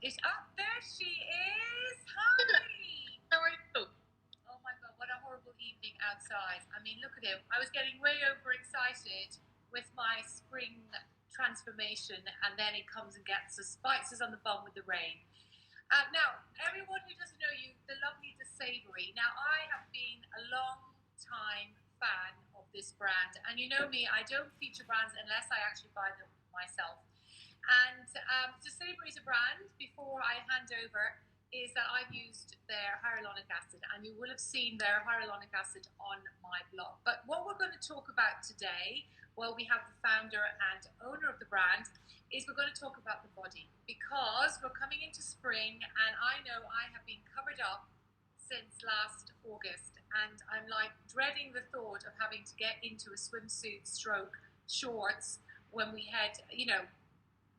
Is up there? She is. Hi. How are you? Oh my God! What a horrible evening outside. I mean, look at him. I was getting way overexcited with my spring transformation, and then it comes and gets us, bites us on the bum with the rain. Now, everyone who doesn't know you, the lovely the Savory. Now, I have been a long time fan of this brand, and you know me, I don't feature brands unless I actually buy them myself. And the Savory is a brand. Before I hand over, is that I've used their hyaluronic acid, and you will have seen their hyaluronic acid on my blog. But what we're going to talk about today, well, we have the founder and owner of the brand, is we're going to talk about the body, because we're coming into spring, and I know I have been covered up since last August, and I'm like dreading the thought of having to get into a swimsuit stroke shorts when we head,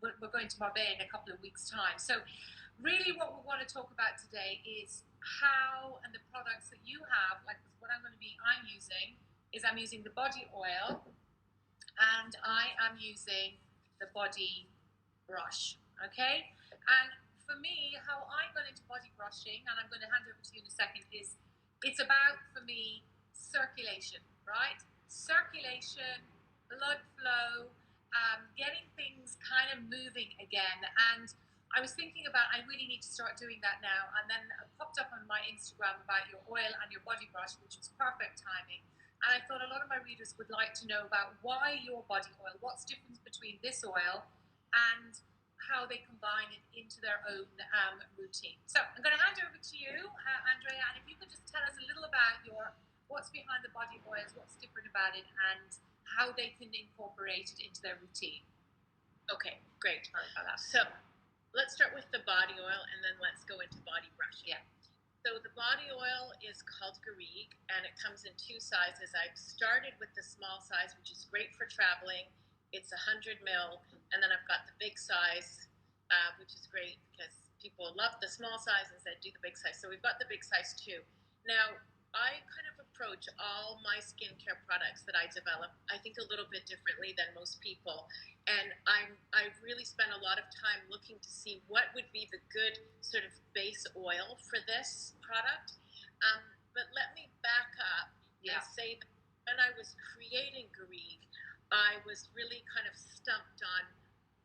we're going to Marbella in a couple of weeks' time. So really what we want to talk about today is how, and the products that you have, like what I'm using is I'm using the body oil, and I am using the body brush. Okay. And for me, how I got into body brushing, and I'm going to hand over to you in a second, is it's about, for me, circulation, right? Circulation, blood flow, getting things kind of moving again. And I was thinking about, I really need to start doing that now. And then it popped up on my Instagram about your oil and your body brush, which was perfect timing. And I thought a lot of my readers would like to know about why your body oil, what's the difference between this oil and how they combine it into their own routine. So I'm going to hand over to you, Andrea, and if you could just tell us a little about what's behind the body oils, what's different about it, and how they can incorporate it into their routine. Okay, great. Sorry about that. So let's start with the body oil, and then let's go into body brushing. Yeah. So the body oil is called Garrigue, and it comes in two sizes. I've started with the small size, which is great for traveling. It's 100 ml, and then I've got the big size, which is great because people love the small size and said do the big size. So we've got the big size too. Now, I kind of approach all my skincare products that I develop, I think a little bit differently than most people. And I've really spent a lot of time looking to see what would be the good sort of base oil for this product. But let me back up and say that when I was creating Garrigue, I was really kind of stumped on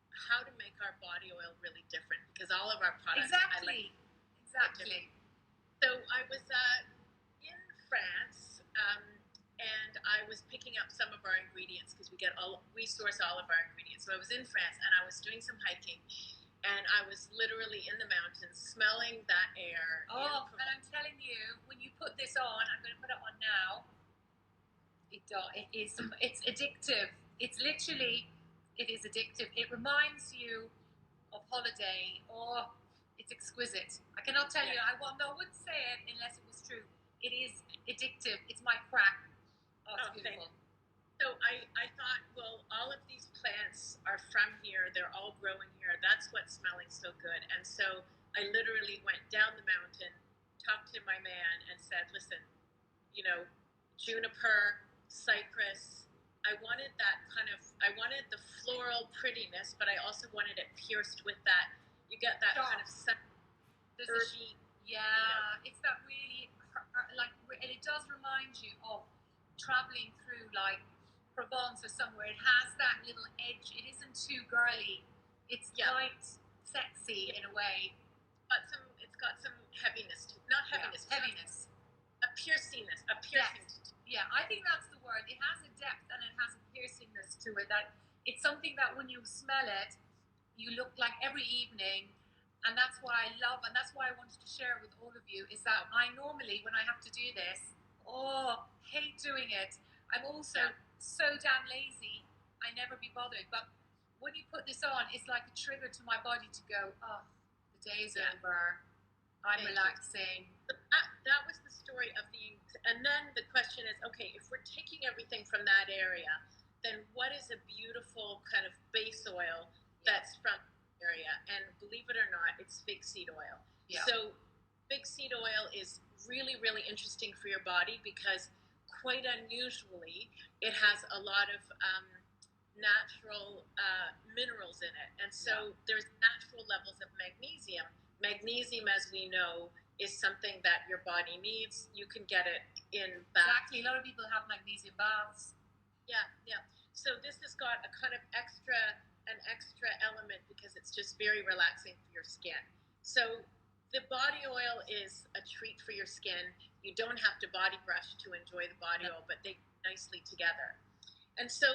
how to make our body oil really different, because all of our products Exactly. So I was in France, and I was picking up some of our ingredients because we source all of our ingredients. So I was in France, and I was doing some hiking, and I was literally in the mountains smelling that air. Oh, and I'm telling you, when you put this on, I'm going to put it on now. It's addictive. It's literally, it is addictive. It reminds you of holiday. Oh, it's exquisite. I cannot tell you. I wouldn't say it unless it was true. It is addictive. It's my crack. Oh, it's beautiful. So I thought, well, all of these plants are from here. They're all growing here. That's what's smelling so good. And so I literally went down the mountain, talked to my man, and said, listen, juniper, cypress. I wanted the floral prettiness, but I also wanted it pierced with that. You get that kind of herby. It's that really, and it does remind you of traveling through like Provence or somewhere. It has that little edge. It isn't too girly. It's quite sexy in a way. It's got some heaviness to it. Not heaviness. Heaviness. A piercingness. A piercing. Yeah, I think that's the word. It has a depth and it has a piercingness to it. That it's something that when you smell it, you look like every evening. And that's what I love, and that's why I wanted to share with all of you, is that I normally, when I have to do this, hate doing it. I'm also so damn lazy, I never be bothered. But when you put this on, it's like a trigger to my body to go, oh, the day is over. I'm relaxing. That was the story of and then the question is, okay, if we're taking everything from that area, then what is a beautiful kind of base oil that's from the area? And believe it or not, it's fig seed oil. Yeah. So fig seed oil is really, really interesting for your body because quite unusually, it has a lot of natural minerals in it. And so there's natural levels of magnesium. Magnesium, as we know, is something that your body needs. You can get it in bath. Exactly. A lot of people have magnesium baths. Yeah, yeah. So this has got a kind of an extra element because it's just very relaxing for your skin. So the body oil is a treat for your skin. You don't have to body brush to enjoy the body oil, but they go nicely together. And so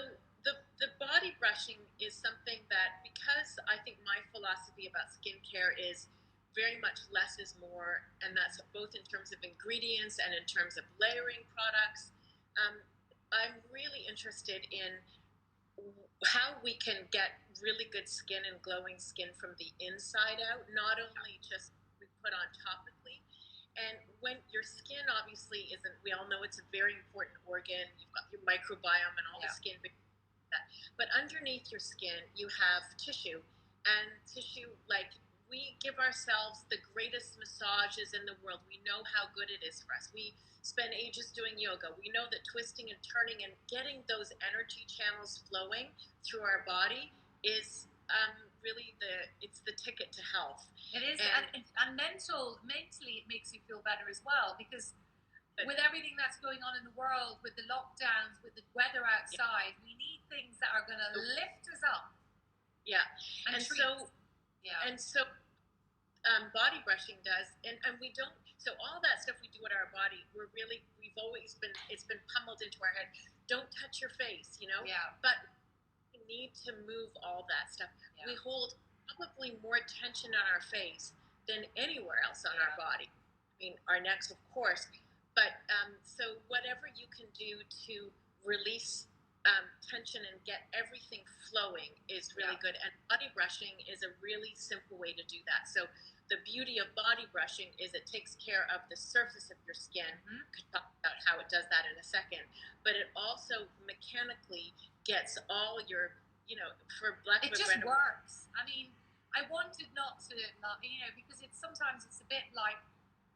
the body brushing is something that, because I think my philosophy about skincare is very much less is more, and that's both in terms of ingredients and in terms of layering products. I'm really interested in how we can get really good skin and glowing skin from the inside out, not only just we put on topically. And when your skin obviously isn't, we all know it's a very important organ. You've got your microbiome and all the skin, but underneath your skin, you have tissue. And tissue, like, we give ourselves the greatest massages in the world. We know how good it is for us. We spend ages doing yoga. We know that twisting and turning and getting those energy channels flowing through our body is really it's the ticket to health. It is, and mentally, it makes you feel better as well, because with everything that's going on in the world, with the lockdowns, with the weather outside, we need things that are going to lift us up. Yeah, and so body brushing does, and we don't. So all that stuff we do at our body, we've always been, it's been pummeled into our head. Don't touch your face, you know. Yeah. But we need to move all that stuff. Yeah. We hold probably more tension on our face than anywhere else on our body. I mean, our necks, of course. But so whatever you can do to release tension and get everything flowing is really good. And body brushing is a really simple way to do that. So the beauty of body brushing is it takes care of the surface of your skin. Mm-hmm. Could talk about how it does that in a second. But it also mechanically gets all your, for black. It just works. I mean, I wanted not to, because sometimes it's a bit like,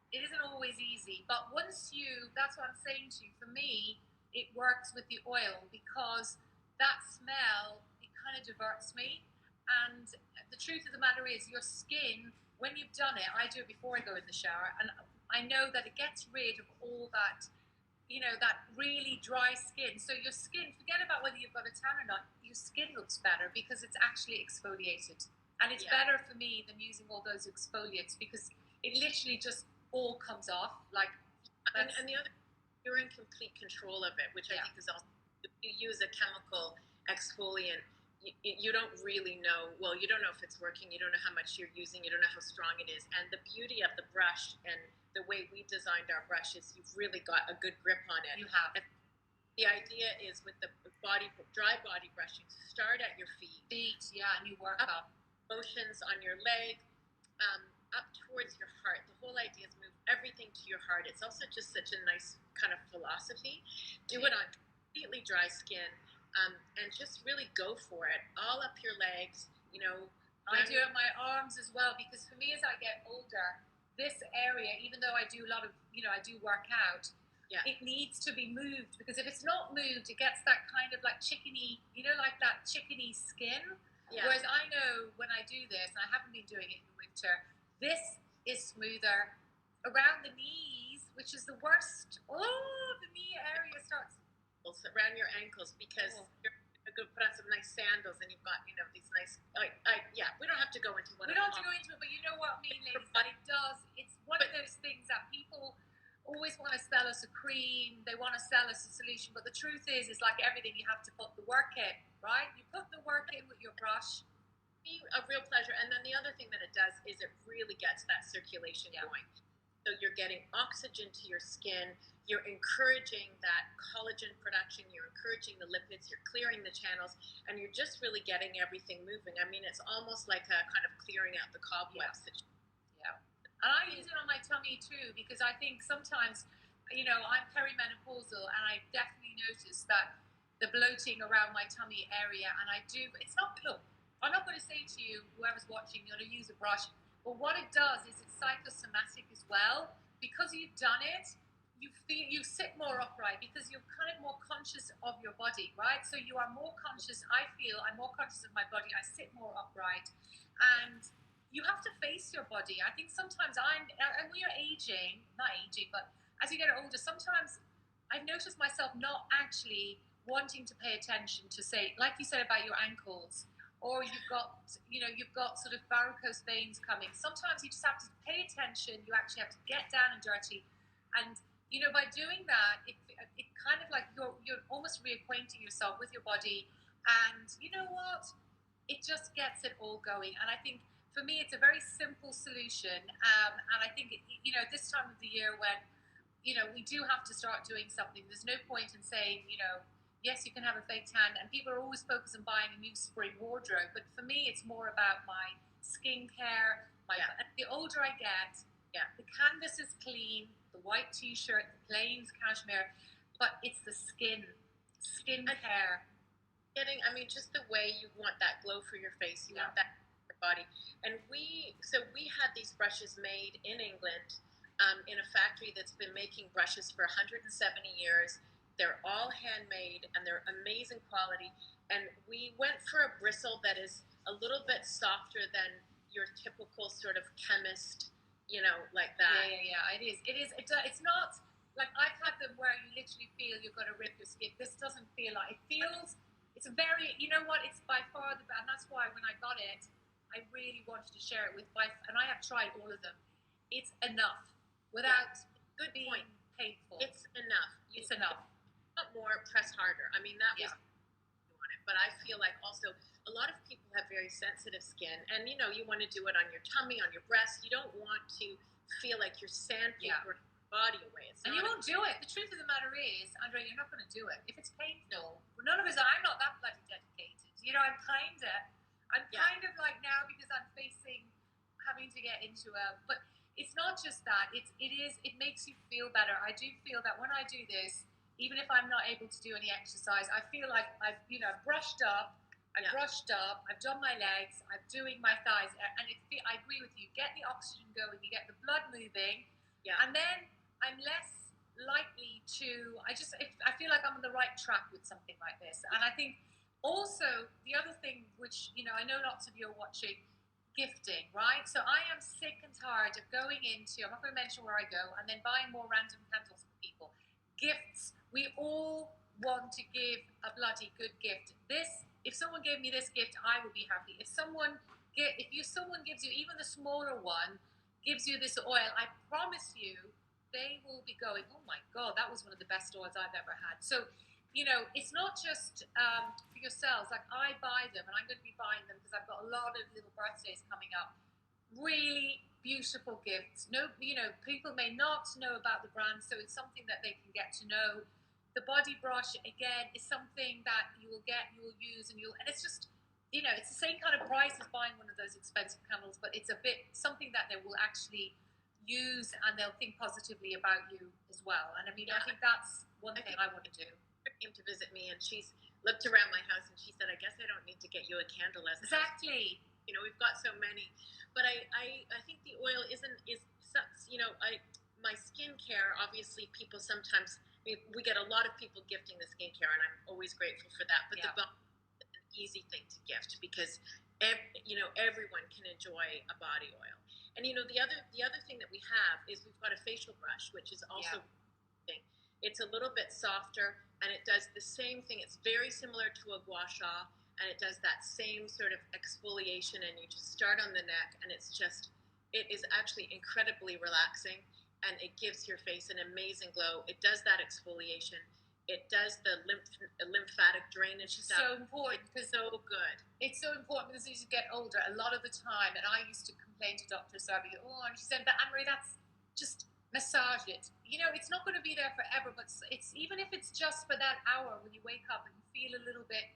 it isn't always easy, but that's what I'm saying to you, for me, it works with the oil, because that smell, it kind of diverts me. And the truth of the matter is, your skin, when you've done it, I do it before I go in the shower, and I know that it gets rid of all that, that really dry skin. So your skin, forget about whether you've got a tan or not, your skin looks better because it's actually exfoliated. And it's better for me than using all those exfoliates, because it literally just all comes off. And the other, you're in complete control of it, which I think is also, if you use a chemical exfoliant, you don't really know, you don't know if it's working, you don't know how much you're using, you don't know how strong it is. And the beauty of the brush and the way we designed our brush is you've really got a good grip on it. You have. And the idea is, with the dry body brushing, start at your feet. And you work up. Motions on your leg, up towards your heart. The whole idea is move everything to your heart. It's also just such a nice kind of philosophy. Do it on completely dry skin, and just really go for it. All up your legs, I do it on my arms as well, because for me, as I get older, this area, even though I do a lot of, I do work out, it needs to be moved, because if it's not moved, it gets that kind of like chickeny, like that chickeny skin. Yeah. Whereas I know when I do this, and I haven't been doing it in the winter, this is smoother around the knees, which is the worst. The knee area starts around your ankles, because you're going to put on some nice sandals, and you've got these nice. We don't have to go into one. We don't have to go into it, but you know what I mean, ladies. But it does. It's one of those things that people always want to sell us a cream. They want to sell us a solution, but the truth is like everything, you have to put the work in, right? You put the work in with your brush. A real pleasure. And then the other thing that it does is it really gets that circulation going. So you're getting oxygen to your skin, you're encouraging that collagen production, you're encouraging the lipids, you're clearing the channels, and you're just really getting everything moving. I mean, it's almost like a kind of clearing out the cobwebs. And I use it on my tummy too, because I think sometimes, I'm perimenopausal, and I definitely notice that the bloating around my tummy area, and it's not, look, I'm not going to say to you, whoever's watching, you're going to use a brush, but what it does is it's psychosomatic as well. Because you've done it, you sit more upright because you're kind of more conscious of your body, right? So you are more conscious. I feel I'm more conscious of my body. I sit more upright, and you have to face your body. I think sometimes and we are aging, not aging, but as you get older, sometimes I've noticed myself not actually wanting to pay attention to, say, like you said about your ankles, or you've got sort of varicose veins coming. Sometimes you just have to pay attention. You actually have to get down and dirty, and by doing that, it kind of like you're almost reacquainting yourself with your body, and you know what? It just gets it all going. And I think for me, it's a very simple solution. And I think this time of the year when we do have to start doing something. There's no point in saying yes, you can have a fake tan, and people are always focused on buying a new spring wardrobe. But for me, it's more about my skincare. The older I get, the canvas is clean, the white t-shirt, the plains cashmere, but it's the skincare. Just the way you want that glow for your face, you want that for your body. And we had these brushes made in England, in a factory that's been making brushes for 170 years. They're all handmade and they're amazing quality. And we went for a bristle that is a little bit softer than your typical sort of chemist, like that. Yeah. It is. It's not like I've had them where you literally feel you're going to rip your skin. This doesn't feel like it feels. It's a very, it's by far the best, and that's why when I got it, I really wanted to share it and I have tried all of them. It's enough without being painful. It's enough. It's enough. Not more, press harder. That was you want it. But I feel like also a lot of people have very sensitive skin, and you want to do it on your tummy, on your breast. You don't want to feel like you're sandpaper your body away. And you won't do it. The truth of the matter is, Andrea, you're not going to do it. If it's painful, none of us, I'm not that bloody dedicated. I'm kind of like now because I'm facing having to get into but it's not just that. It makes you feel better. I do feel that when I do this, even if I'm not able to do any exercise, I feel like I've brushed up. I've done my legs. I'm doing my thighs, and I agree with you. Get the oxygen going. You get the blood moving, and then I'm less likely to. I feel like I'm on the right track with something like this, and I think also the other thing, which I know lots of you are watching, gifting, right? So I am sick and tired of going into. I'm not going to mention where I go, and then buying more random candles for people. Gifts. We all want to give a bloody good gift. If someone gave me this gift, I would be happy. If someone gives you, even the smaller one, gives you this oil, I promise you, they will be going, oh my God, that was one of the best oils I've ever had. So, it's not just for yourselves. Like I buy them, and I'm going to be buying them because I've got a lot of little birthdays coming up. Really beautiful gifts. No, people may not know about the brand, so it's something that they can get to know. The body brush again is something that you will use, and it's just, it's the same kind of price as buying one of those expensive candles, but it's a bit something that they will actually use, and they'll think positively about you as well. And I think that's one thing I want to do. Came to visit me, and she's looked around my house, and she said, "I guess I don't need to get you a candle as exactly." We've got so many, but I think the oil is my skincare. Obviously, people sometimes we get a lot of people gifting the skincare, and I'm always grateful for that. But the balm is an easy thing to gift because everyone can enjoy a body oil. And the other thing that we have is we've got a facial brush, which is also thing. It's a little bit softer, and it does the same thing. It's very similar to a gua sha, and it does that same sort of exfoliation, and you just start on the neck, and it is actually incredibly relaxing, and it gives your face an amazing glow. It does that exfoliation. It does the lymphatic drainage stuff. So important because so good. It's so important because as you get older, a lot of the time, and I used to complain to Dr. Sabi, and she said, but Anne-Marie, that's just massage it. It's not going to be there forever, but it's even if it's just for that hour when you wake up and you feel a little bit,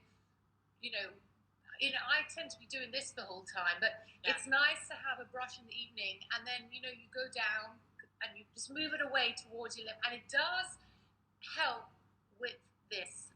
I tend to be doing this the whole time, but it's nice to have a brush in the evening, and then you go down and you just move it away towards your lip, and it does help with this.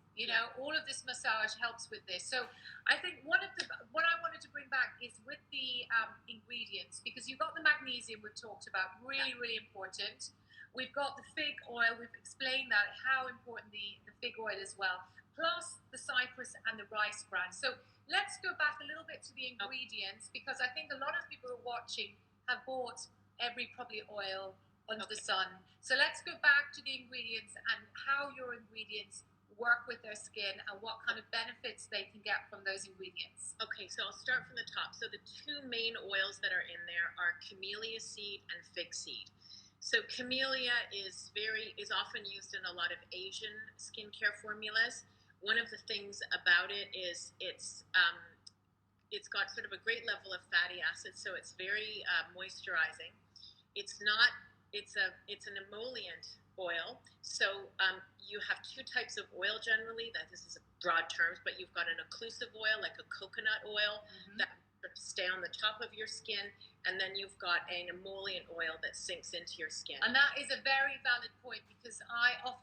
All of this massage helps with this. So I think what I wanted to bring back is with the ingredients, because you've got the magnesium we've talked about, really, really important. We've got the fig oil. We've explained that, how important the fig oil as well, plus the cypress and the rice bran. So let's go back a little bit to the ingredients, because I think a lot of people who are watching have bought every probably oil under the sun. So let's go back to the ingredients and how your ingredients work with their skin and what kind of benefits they can get from those ingredients. Okay, so I'll start from the top. So the two main oils that are in there are camellia seed and fig seed. So camellia is often used in a lot of Asian skincare formulas. One of the things about it is it's got sort of a great level of fatty acids, so it's very moisturizing. It's not. It's an emollient oil. So you have two types of oil generally. That this is a broad terms, but you've got an occlusive oil, like a coconut oil, that sort of stay on the top of your skin, and then you've got an emollient oil that sinks into your skin. And that is a very valid point, because I'm a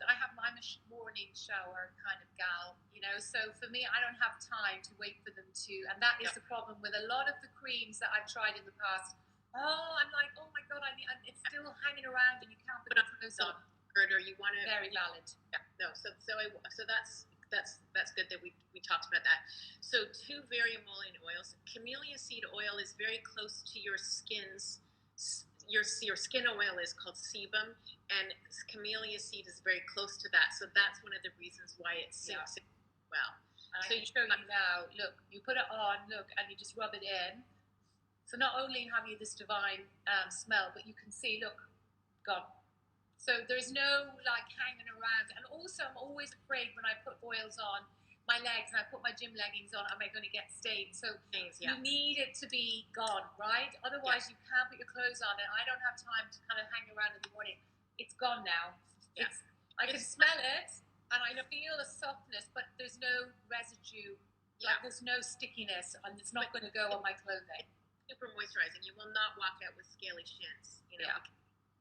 morning shower kind of gal, you know. So for me, I don't have time to wait for them to, and that is the problem with a lot of the creams that I've tried in the past. Oh, I'm like, oh my god, it's still hanging around, and you can't put the clothes on. Or you want to very valid. Yeah, no. So that's good that we talked about that. So two very emollient oils. Camellia seed oil is very close to your skin's. Your skin oil is called sebum, and camellia seed is very close to that. So that's one of the reasons why it sinks in well. And so I can show you now. Look, you put it on. Look, and you just rub it in. So not only have you this divine smell, but you can see, look, gone. So there's no like hanging around. And also, I'm always afraid when I put oils on my legs and I put my gym leggings on, am I going to get stains? So you need it to be gone, right? Otherwise, you can't put your clothes on, and I don't have time to kind of hang around in the morning. It's gone now. Yeah. I can smell it, and I feel a softness, but there's no residue. Like there's no stickiness, and it's not going to go on my clothing. Super moisturizing. You will not walk out with scaly shins. You know,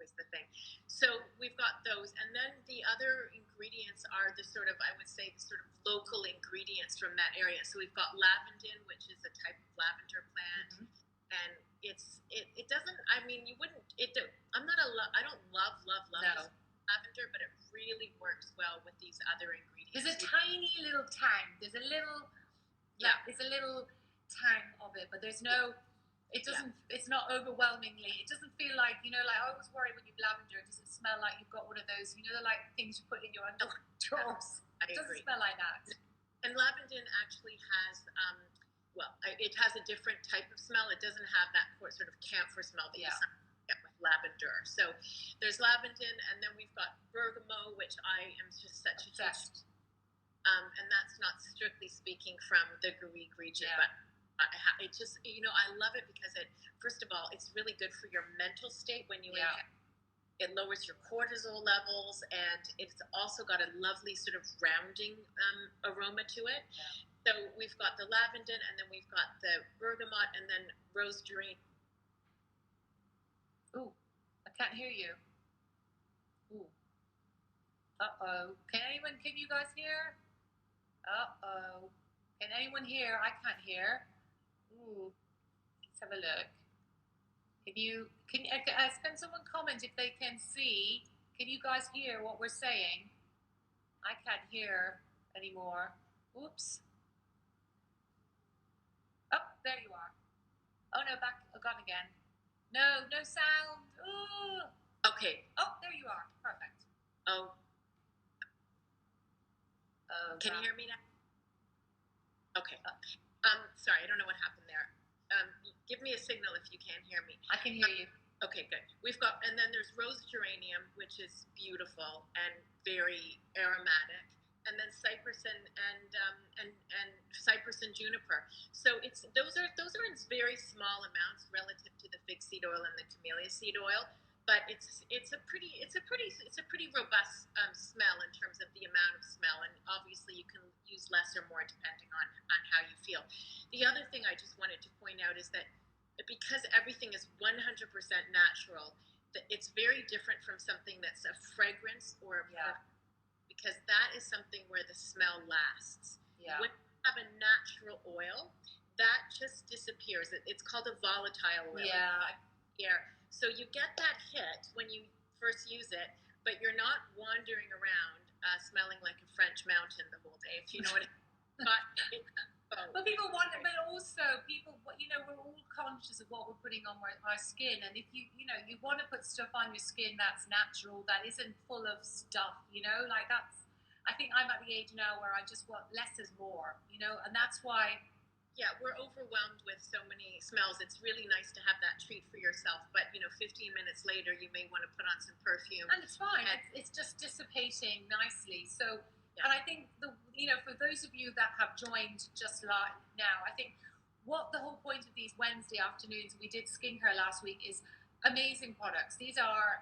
is the thing. So we've got those, and then the other ingredients are the sort of, I would say, the sort of local ingredients from that area. So we've got lavandin, which is a type of lavender plant, and it doesn't. I mean, you wouldn't. I don't love lavender, but it really works well with these other ingredients. There's a tiny little tang. There's a little. There's a little tang of it, but there's no. It doesn't. It's not overwhelmingly. It doesn't feel like, you know, like I always worry when you have lavender. Does it smell like you've got one of those, you know, like things you put in your drawers? It doesn't smell like that. And lavandin actually has, it has a different type of smell. It doesn't have that sort of camphor smell that you get with lavender. So there's lavandin, and then we've got bergamot, which I am just such a huge. And that's not strictly speaking from the Garrigue region, but. It just, you know, I love it because first of all, it's really good for your mental state when you inhale. It lowers your cortisol levels, and it's also got a lovely sort of rounding aroma to it. So we've got the lavandin, and then we've got the bergamot, and then rose geranium. Ooh, I can't hear you. Ooh. Uh-oh. Can you guys hear? Uh-oh. Can anyone hear? I can't hear. Ooh, let's have a look. Can someone comment if they can see? Can you guys hear what we're saying? I can't hear anymore. Oops. Oh, there you are. Oh no, gone again. No sound. Ooh. Okay. Oh, there you are. Perfect. Oh. Can you hear me now? Okay. Sorry, I don't know what happened there. Give me a signal if you can't hear me. I can hear you. Okay, good. And then there's rose geranium, which is beautiful and very aromatic, and then cypress and cypress and juniper. So those are in very small amounts relative to the fig seed oil and the camellia seed oil. But it's a pretty robust smell in terms of the amount of smell, and obviously you can use less or more depending on how you feel. The other thing I just wanted to point out is that because everything is 100% natural, it's very different from something that's a fragrance or a perfume, because that is something where the smell lasts. When you have a natural oil, that just disappears. It's called a volatile oil. So you get that hit when you first use it, but you're not wandering around smelling like a French mountain the whole day, if you know what I mean. But but people want it, but also people, we're all conscious of what we're putting on our skin, and if you want to put stuff on your skin that's natural, that isn't full of stuff, like that's. I think I'm at the age now where I just want less is more, and that's why. Yeah, we're overwhelmed with so many smells. It's really nice to have that treat for yourself, but 15 minutes later, you may want to put on some perfume, and it's fine. It's just dissipating nicely. So, yeah. And I think for those of you that have joined just now, I think what the whole point of these Wednesday afternoons, we did skincare last week, is amazing products. These are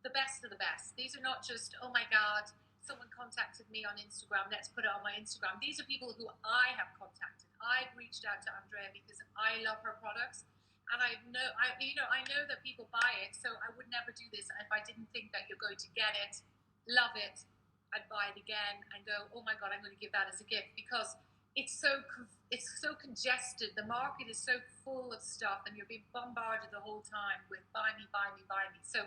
the best of the best. These are not just, oh my God, someone contacted me on Instagram, let's put it on my Instagram. These are people who I have contacted. I've reached out to Andrea because I love her products, and I know that people buy it, so I would never do this if I didn't think that you're going to get it, love it, and buy it again and go, oh my God, I'm going to give that as a gift, because it's so congested. The market is so full of stuff, and you're being bombarded the whole time with buy me, buy me, buy me. So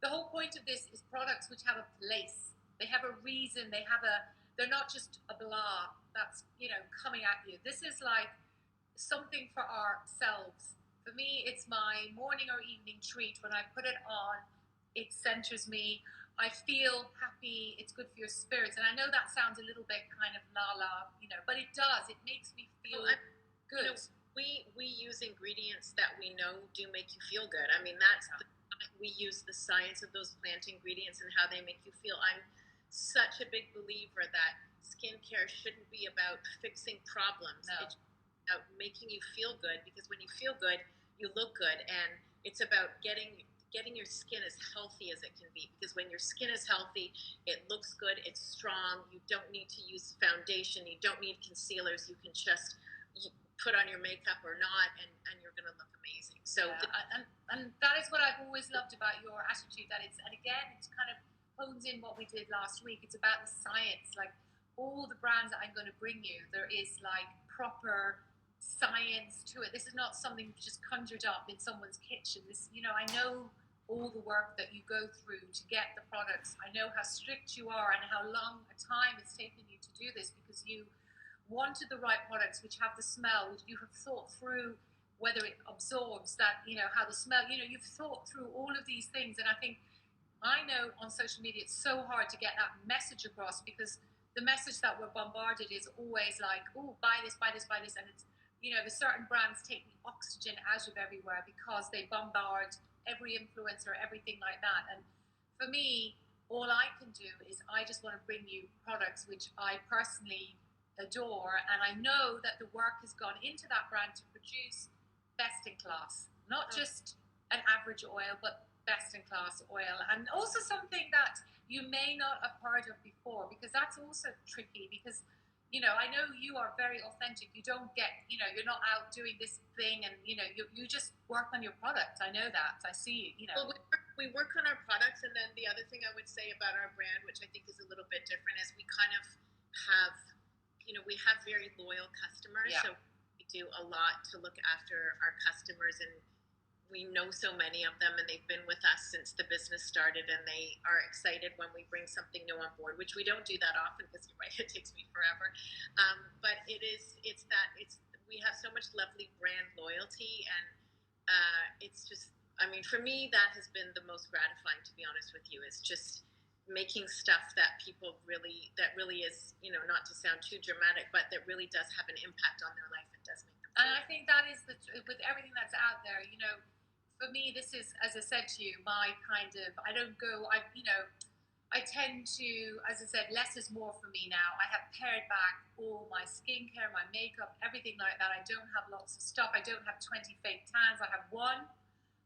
the whole point of this is products which have a place. They have a reason. They're not just a blah that's coming at you. This is like something for ourselves. For me, it's my morning or evening treat. When I put it on, it centers me. I feel happy. It's good for your spirits. And I know that sounds a little bit kind of la, but it does. It makes me feel good. We use ingredients that we know do make you feel good. I mean, we use the science of those plant ingredients and how they make you feel. I'm such a big believer that skincare shouldn't be about fixing problems. No. It's about making you feel good, because when you feel good, you look good, and it's about getting your skin as healthy as it can be, because when your skin is healthy, it looks good, it's strong. You don't need to use foundation, you don't need concealers. You can just put on your makeup or not, and you're going to look amazing. So and that is what I've always loved about your attitude, that it's kind of hones in what we did last week. It's about the science. Like all the brands that I'm going to bring you, there is like proper science to it. This is not something just conjured up in someone's kitchen. This, I know all the work that you go through to get the products. I know how strict you are and how long a time it's taken you to do this, because you wanted the right products which have the smell, which you have thought through whether it absorbs that, how the smell, you've thought through all of these things. And I know on social media it's so hard to get that message across, because the message that we're bombarded is always like, oh, buy this, buy this, buy this. And it's, the certain brands take the oxygen out of everywhere because they bombard every influencer, everything like that. And for me, all I can do is I just want to bring you products which I personally adore, and I know that the work has gone into that brand to produce best in class, not just an average oil, but best in class oil, and also something that you may not have heard of before, because that's also tricky, because I know you are very authentic. You don't get, you're not out doing this thing, and you just work on your product. I know that. I see you. Well, we work on our products, and then the other thing I would say about our brand, which I think is a little bit different, is we kind of have, we have very loyal customers. Yeah. So we do a lot to look after our customers, and we know so many of them, and they've been with us since the business started, and they are excited when we bring something new on board, which we don't do that often, because you're right, it takes me forever. But we have so much lovely brand loyalty, and it's just, I mean, for me, that has been the most gratifying, to be honest with you, is just making stuff that that really is, not to sound too dramatic, but that really does have an impact on their life and does make them feel. And I think that is with everything that's out there, for me, this is, as I said to you, my kind of, I tend to, as I said, less is more for me now. I have pared back all my skincare, my makeup, everything like that. I don't have lots of stuff. I don't have 20 fake tans. I have one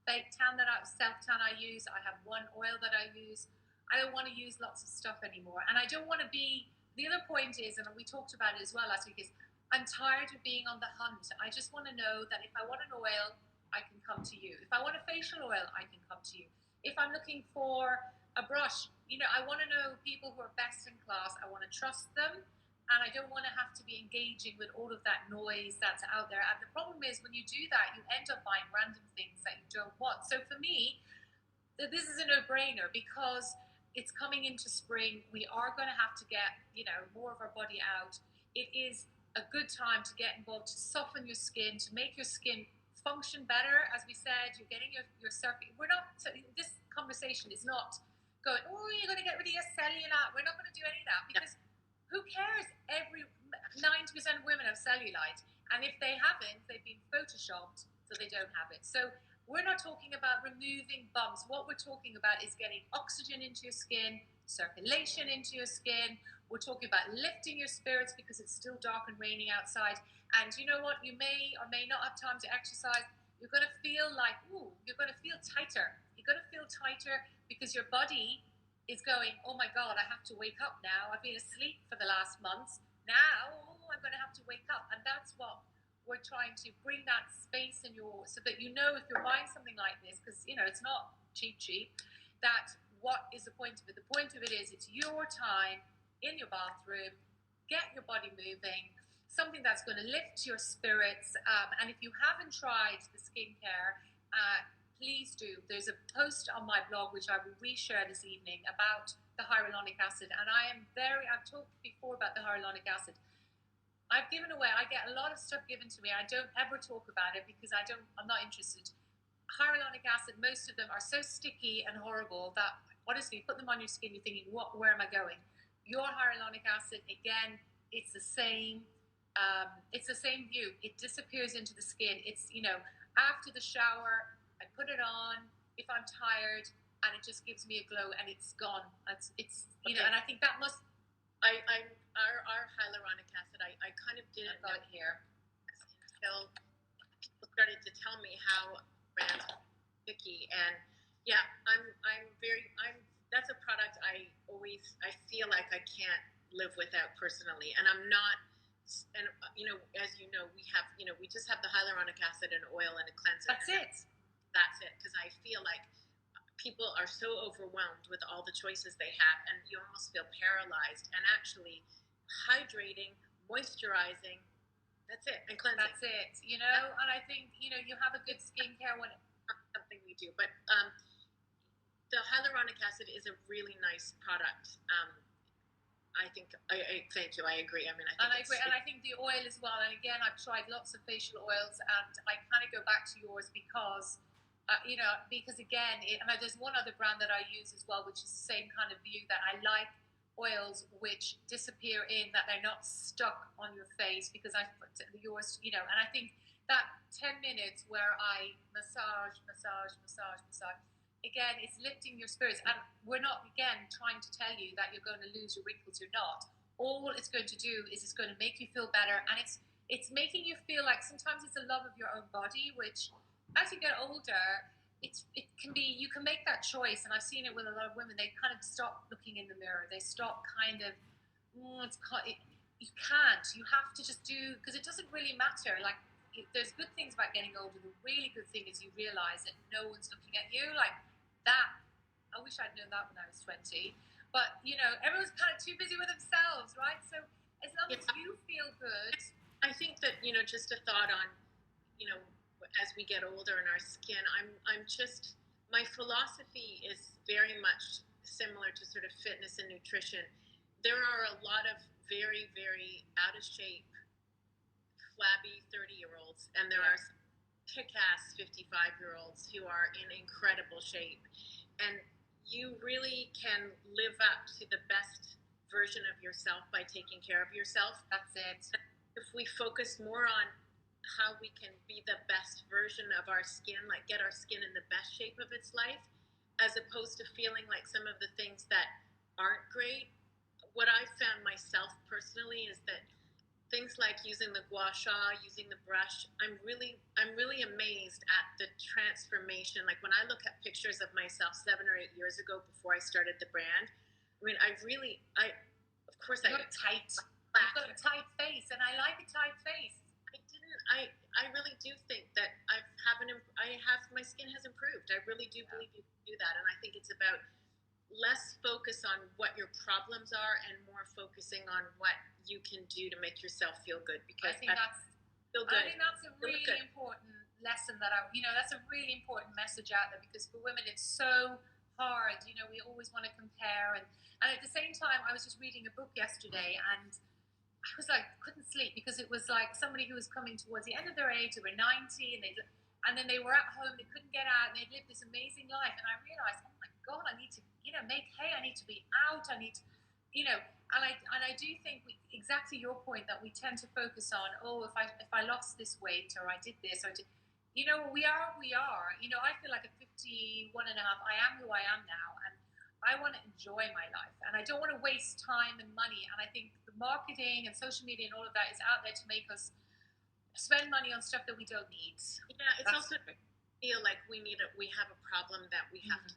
fake tan self-tan I use. I have one oil that I use. I don't want to use lots of stuff anymore. And I don't want to be, the other point is, and we talked about it as well last week, is I'm tired of being on the hunt. I just want to know that if I want an oil, I can come to you. If I want a facial oil, I can come to you. If I'm looking for a brush, I want to know people who are best in class. I want to trust them, and I don't want to have to be engaging with all of that noise that's out there. And the problem is, when you do that, you end up buying random things that you don't want. So for me, this is a no-brainer because it's coming into spring. We are going to have to get, more of our body out. It is a good time to get involved, to soften your skin, to make your skin function better. As we said, you're getting your surface. We're not, this conversation is not going, oh, you're going to get rid of your cellulite. We're not going to do any of that because who cares? 90% of women have cellulite. And if they haven't, they've been photoshopped so they don't have it. So we're not talking about removing bumps. What we're talking about is getting oxygen into your skin, circulation into your skin. We're talking about lifting your spirits because it's still dark and raining outside. And you know what? You may or may not have time to exercise. You're going to feel like, you're going to feel tighter. You're going to feel tighter because your body is going, oh my God, I have to wake up now. I've been asleep for the last months. Now, I'm going to have to wake up. And that's what we're trying to bring, that space in so that if you're buying something like this, because it's not cheap, that what is the point of it? The point of it is it's your time in your bathroom, get your body moving, something that's going to lift your spirits. And if you haven't tried the skincare, please do. There's a post on my blog which I will reshare this evening about the hyaluronic acid, and I've talked before about the hyaluronic acid. I get a lot of stuff given to me. I don't ever talk about it because I'm not interested. Hyaluronic acid, most of them are so sticky and horrible that honestly, you put them on your skin, you're thinking, where am I going? Your hyaluronic acid, again, it's the same. It's the same view. It disappears into the skin. It's, after the shower, I put it on if I'm tired, and it just gives me a glow, and it's gone. It's okay. And I think that must. Our hyaluronic acid, I kind of didn't know it here until people started to tell me how brand sticky, and yeah, that's a product I feel like I can't live without personally, and I'm not, and as you know, we just have the hyaluronic acid and oil and a cleanser. That's it, because I feel like people are so overwhelmed with all the choices they have, and you almost feel paralyzed. And actually, hydrating, moisturizing, that's it, and cleansing. That's it, and I think, you have a good skincare when something we do. But the hyaluronic acid is a really nice product. I think, thank you, I agree. I mean, I agree, and I think the oil as well. And again, I've tried lots of facial oils, and I kind of go back to yours because because again, and there's one other brand that I use as well, which is the same kind of view, that I like oils which disappear that they're not stuck on your face, because yours, and I think that 10 minutes where I massage, again, it's lifting your spirits. And we're not, again, trying to tell you that you're going to lose your wrinkles. You're not. All it's going to do is it's going to make you feel better, and it's making you feel like sometimes it's a love of your own body, which as you get older, it can be, you can make that choice. And I've seen it with a lot of women. They kind of stop looking in the mirror. They stop kind of, you can't. You have to just do, because it doesn't really matter. Like, there's good things about getting older. The really good thing is you realize that no one's looking at you like that. I wish I'd known that when I was 20. But, everyone's kind of too busy with themselves, right? So as long as you feel good. I think that, just a thought on, as we get older in our skin, my philosophy is very much similar to sort of fitness and nutrition. There are a lot of very, very out of shape, flabby 30-year-olds, and there are kick-ass 55-year-olds who are in incredible shape. And you really can live up to the best version of yourself by taking care of yourself. That's it. If we focus more on how we can be the best version of our skin, like get our skin in the best shape of its life, as opposed to feeling like some of the things that aren't great. What I found myself personally is that things like using the gua sha, using the brush, I'm really amazed at the transformation. Like when I look at pictures of myself 7 or 8 years ago before I started the brand, I mean, of course I look tight. You've got a tight face, and I like a tight face. I really do think that my skin has improved. I really do believe you can do that. And I think it's about less focus on what your problems are and more focusing on what you can do to make yourself feel good. Because I think that's a really important lesson that that's a really important message out there, because for women it's so hard. We always want to compare, and at the same time, I was just reading a book yesterday, and I was like, couldn't sleep, because it was like somebody who was coming towards the end of their age. They were 90, and then they were at home. They couldn't get out, and they'd lived this amazing life. And I realized, oh my God, I need to, make hay. I need to be out. I need to, and I do think exactly your point, that we tend to focus on, oh, if I lost this weight, or I did this, or I did, we are who we are. I feel like at 51 and a half, I am who I am now, and I want to enjoy my life, and I don't want to waste time and money. And I think the marketing and social media and all of that is out there to make us spend money on stuff that we don't need. Yeah, it's also feel like we have a problem that we have to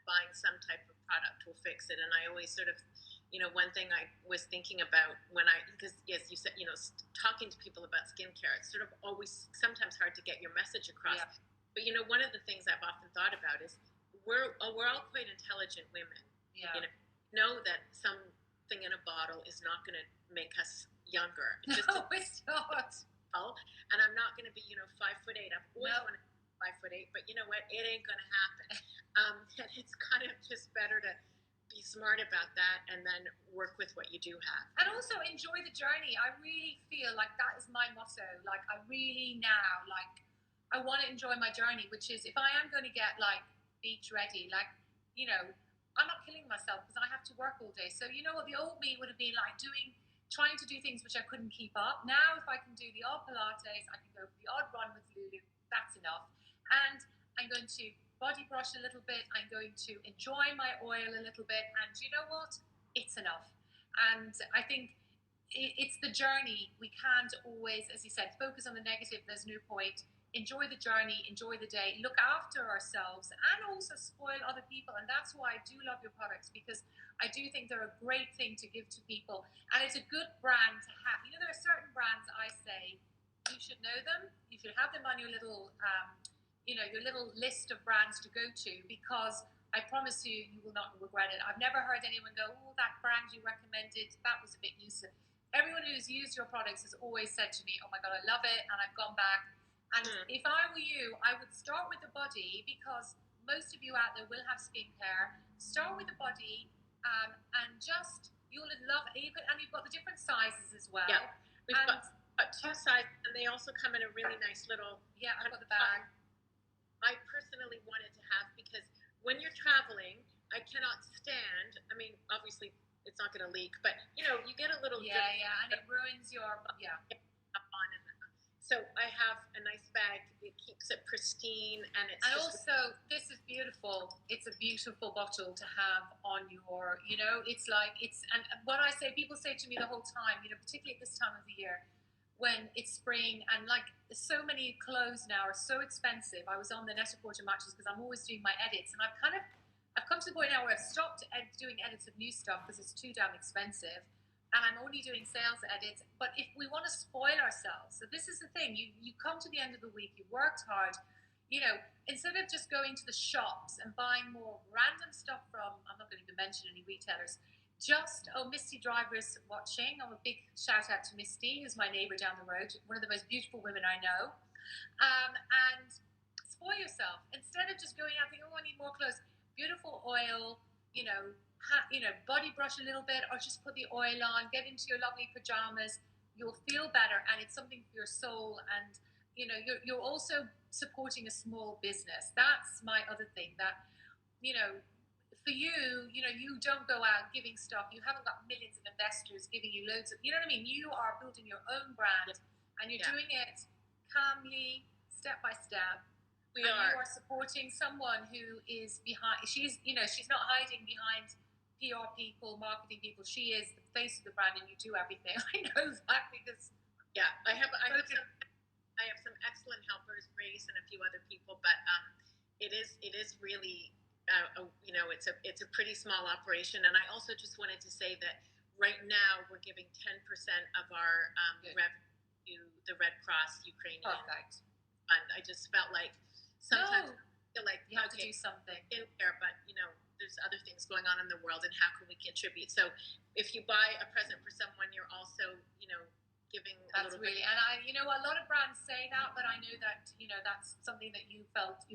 buying some type of product will fix it. And I always sort of, one thing I was thinking about because as you said, talking to people about skincare, it's sort of always sometimes hard to get your message across. Yeah. But one of the things I've often thought about is we're all quite intelligent women. Yeah. Know that something in a bottle is not going to make us younger. It's not. And I'm not going to be 5'8". I've always wanted to be 5'8", but you know what? It ain't going to happen. And it's kind of just better to be smart about that and then work with what you do have. And also enjoy the journey. I really feel like that is my motto. Like, I really now, I want to enjoy my journey, which is, if I am going to get beach ready, I'm not killing myself because I have to work all day. So what the old me would have been like trying to do things which I couldn't keep up. Now, if I can do the odd Pilates, I can go for the odd run with Lulu, that's enough. And I'm going to body brush a little bit. I'm going to enjoy my oil a little bit. And you know what? It's enough. And I think it's the journey. We can't always, as you said, focus on the negative. There's no point. Enjoy the journey, enjoy the day, look after ourselves, and also spoil other people. And that's why I do love your products, because I do think they're a great thing to give to people. And it's a good brand to have. There are certain brands I say, you should know them. You should have them on your little, your little list of brands to go to, because I promise you, you will not regret it. I've never heard anyone go, oh, that brand you recommended, that was a bit useless. Everyone who's used your products has always said to me, oh my God, I love it, and I've gone back. And if I were you, I would start with the body, because most of you out there will have skincare. Start with the body, and you'll love it. And you've got the different sizes as well. Yeah, we've got two sizes, and they also come in a really nice little. Yeah, I've got the bag. I personally wanted to have, because when you're traveling, I cannot stand. I mean, obviously, it's not going to leak, but you get a little. Yeah, and it ruins your. Yeah. So I have a nice bag. It keeps it pristine, and it's. And also, this is beautiful. It's a beautiful bottle to have on your. It's and what I say. People say to me the whole time. Particularly at this time of the year, when it's spring, and so many clothes now are so expensive. I was on the Net-a-Porter matches because I'm always doing my edits, and I've come to the point now where I've stopped doing edits of new stuff because it's too damn expensive. And I'm only doing sales edits. But if we want to spoil ourselves, so this is the thing, you come to the end of the week, you worked hard, instead of just going to the shops and buying more random stuff from, I'm not going to even mention any retailers, Misty Driver's watching. I'm a big shout out to Misty, who's my neighbor down the road, one of the most beautiful women I know. And spoil yourself. Instead of just going out thinking, oh, I need more clothes, beautiful oil, body brush a little bit, or just put the oil on, get into your lovely pajamas. You'll feel better, and it's something for your soul. And you're also supporting a small business. That's my other thing. That for you, you don't go out giving stuff. You haven't got millions of investors giving you loads of. You know what I mean? You are building your own brand, and you're doing it calmly, step by step. You are supporting someone who is behind. She's not hiding behind PR people, marketing people. She is the face of the brand, and you do everything. I know that because I have some excellent helpers, Grace and a few other people, but it is really it's a pretty small operation. And I also just wanted to say that right now we're giving 10% of our revenue to the Red Cross Ukrainian Fund. I just felt like sometimes I feel like you have to do something in there, but there's other things going on in the world, and how can we contribute? So if you buy a present for someone, you're also giving a That's little really, bit. and a lot of brands say that, but I know that, that's something that you've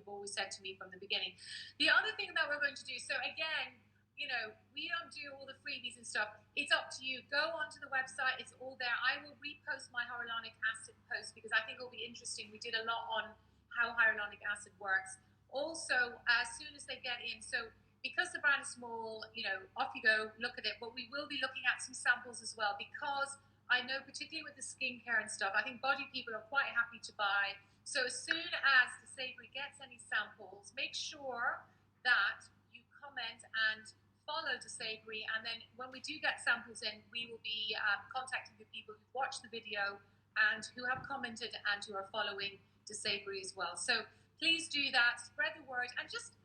always said to me from the beginning. The other thing that we're going to do, so again, we don't do all the freebies and stuff. It's up to you. Go onto the website. It's all there. I will repost my hyaluronic acid post because I think it'll be interesting. We did a lot on how hyaluronic acid works. Also, as soon as they get in, so because the brand is small, off you go, look at it. But we will be looking at some samples as well because I know, particularly with the skincare and stuff, I think body people are quite happy to buy. So as soon as the Savory gets any samples, make sure that you comment and follow the Savory. And then when we do get samples in, we will be contacting the people who've watched the video and who have commented and who are following the Savory as well. So please do that, spread the word, and just,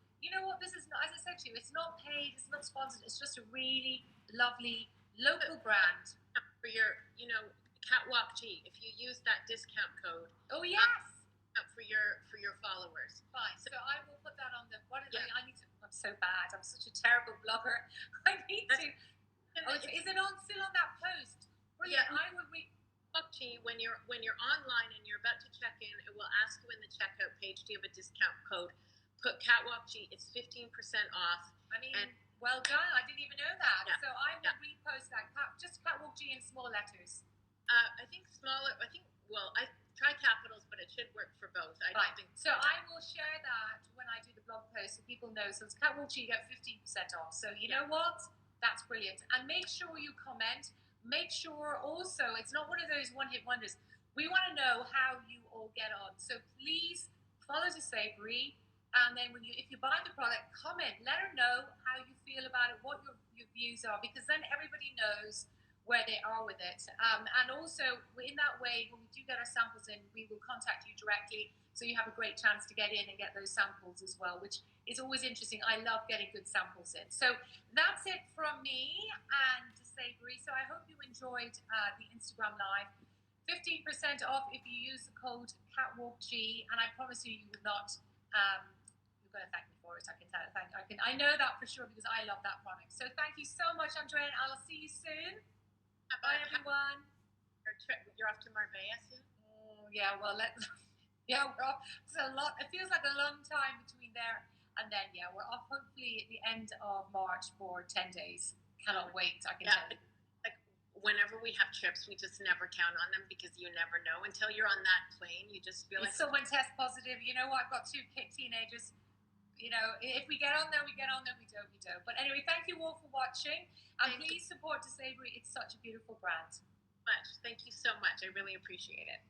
this is not, as I said to you, it's not paid, it's not sponsored, it's just a really lovely local brand. For your, Catwalk Gee, if you use that discount code. Oh yes. For your followers. Fine. So I will put that on the. I need to. I'm so bad. I'm such a terrible blogger. I need to. Is it still on that post? Brilliant. Yeah. I would read. Catwalk Gee, when you're online and you're about to check in, it will ask you in the checkout page, do you have a discount code? Put Catwalk Gee. It's 15% off. Well done. I didn't even know that. Yeah. So I will repost that. Just Catwalk Gee in small letters. I think smaller. I try capitals, but it should work for both. I don't think. So I will share that when I do the blog post so people know. So it's Catwalk Gee, you get 15% off. So you know what? That's brilliant. And make sure you comment. Make sure also it's not one of those one-hit wonders. We want to know how you all get on. So please follow the Savory. And then if you buy the product, comment. Let her know how you feel about it, what your views are, because then everybody knows where they are with it. And also, in that way, when we do get our samples in, we will contact you directly, so you have a great chance to get in and get those samples as well, which is always interesting. I love getting good samples in. So that's it from me and Savory. So I hope you enjoyed the Instagram Live. 15% off if you use the code Catwalk Gee, and I promise you, you will not. You're going to thank me for it. I know that for sure because I love that product. So thank you so much, Andrea, and I'll see you soon. Bye, everyone. You're off to Marbella soon? Oh, yeah, well, we're off. It's a lot. It feels like a long time between there and then, we're off hopefully at the end of March for 10 days. Cannot wait, I can tell you. Like, whenever we have trips, we just never count on them because you never know. Until you're on that plane, you just feel like... If someone tests positive, you know what? I've got 2 teenagers. If we get on there, we get on there. We don't. But anyway, thank you all for watching. And please support the Savory. It's such a beautiful brand. Thank you so much. I really appreciate it.